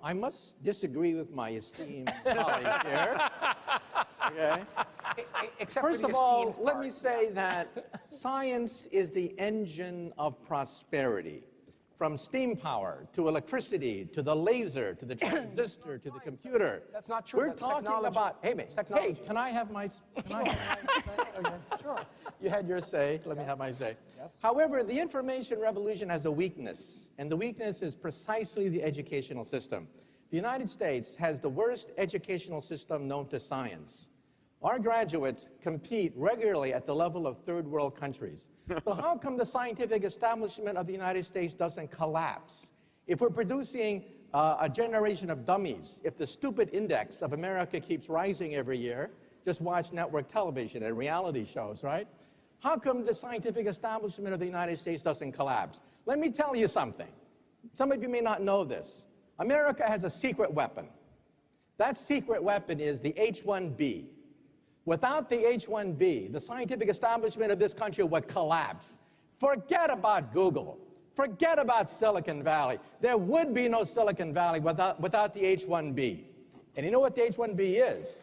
I must disagree with my esteemed colleague here. Okay? First of all, let me say that science is the engine of prosperity. From steam power to electricity to the laser to the transistor to the computer. That's not true. We're That's talking technology. about, hey, can I have my, Sure. You had your say, let me have my say. Yes. However, the information revolution has a weakness, and the weakness is precisely the educational system. The United States has the worst educational system known to science. Our graduates compete regularly at the level of third world countries. So how come the scientific establishment of the United States doesn't collapse? If we're producing a generation of dummies, if the stupid index of America keeps rising every year, just watch network television and reality shows, right? How come the scientific establishment of the United States doesn't collapse? Let me tell you something. Some of you may not know this. America has a secret weapon. That secret weapon is the H-1B. Without the H-1B, the scientific establishment of this country would collapse. Forget about Google. Forget about Silicon Valley. There would be no Silicon Valley without the H-1B. And you know what the H-1B is?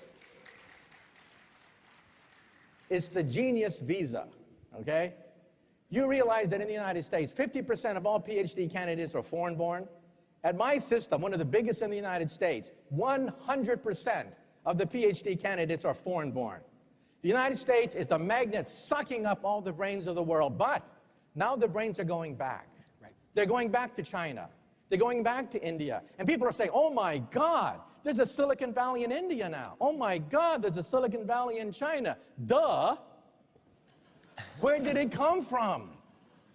It's the genius visa, okay? You realize that in the United States, 50% of all PhD candidates are foreign-born. At my system, one of the biggest in the United States, 100% of the PhD candidates are foreign-born. The United States is a magnet sucking up all the brains of the world, but now the brains are going back. Right. They're going back to China. They're going back to India. And people are saying, oh my God, there's a Silicon Valley in India now. Oh my God, there's a Silicon Valley in China. Duh. Where did it come from?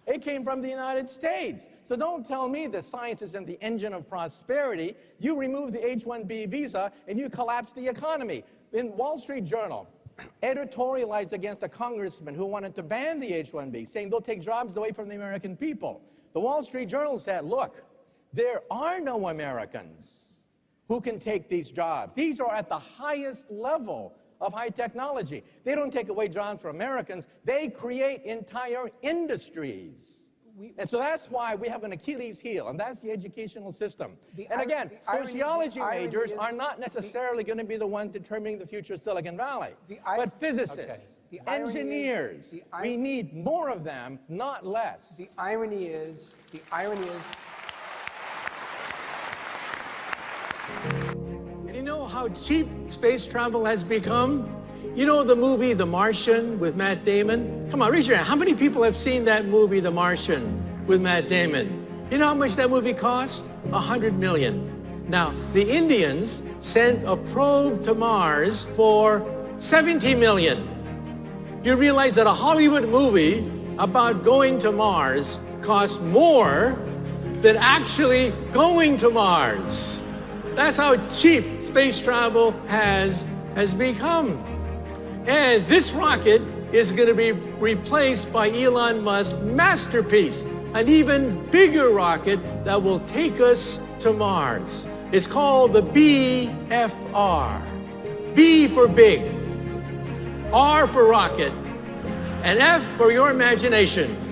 It came from the United States. So don't tell me that science isn't the engine of prosperity. You remove the H-1B visa and you collapse the economy. In Wall Street Journal, editorialized against a congressman who wanted to ban the H-1B, saying they'll take jobs away from the American people. The Wall Street Journal said, look, there are no Americans who can take these jobs. These are at the highest level of high technology. They don't take away jobs from Americans. They create entire industries. And so that's why we have an Achilles heel, and that's the educational system. And again, sociology majors are not necessarily going to be the ones determining the future of Silicon Valley, but physicists, engineers. We need more of them, not less. The irony is, And you know how cheap space travel has become? You know the movie The Martian with Matt Damon? Come on, raise your hand. How many people have seen that movie, The Martian, with Matt Damon? You know how much that movie cost? $100 million. Now, the Indians sent a probe to Mars for $70 million. You realize that a Hollywood movie about going to Mars costs more than actually going to Mars. That's how cheap space travel has become. And this rocket is going to be replaced by Elon Musk's masterpiece, an even bigger rocket that will take us to Mars. It's called the BFR. B for big, R for rocket, and F for your imagination.